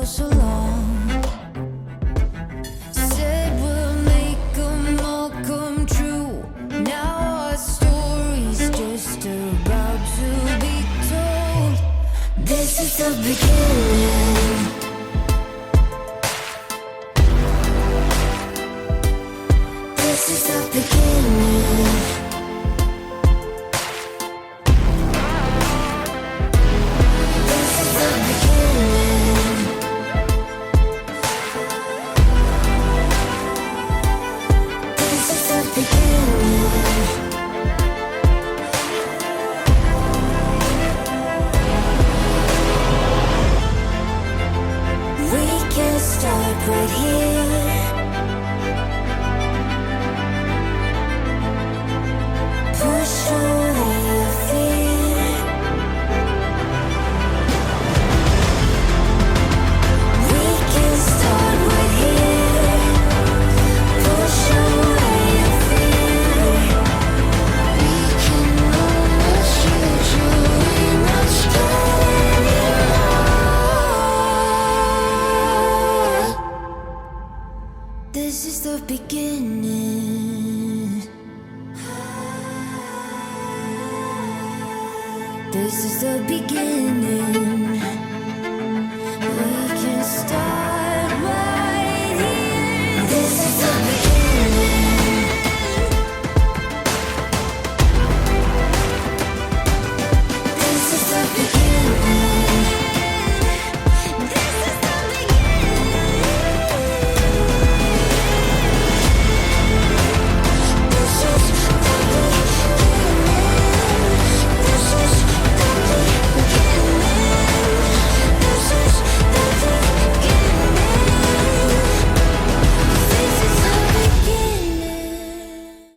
so long. Said we'll make them all come true. Now our story's just about to be told. This is the beginning. This is the beginning. Start right here. Push away your fear. We can start right here. Push away your fear. We can almost usually not start anymore. This is the beginning. This is the beginning.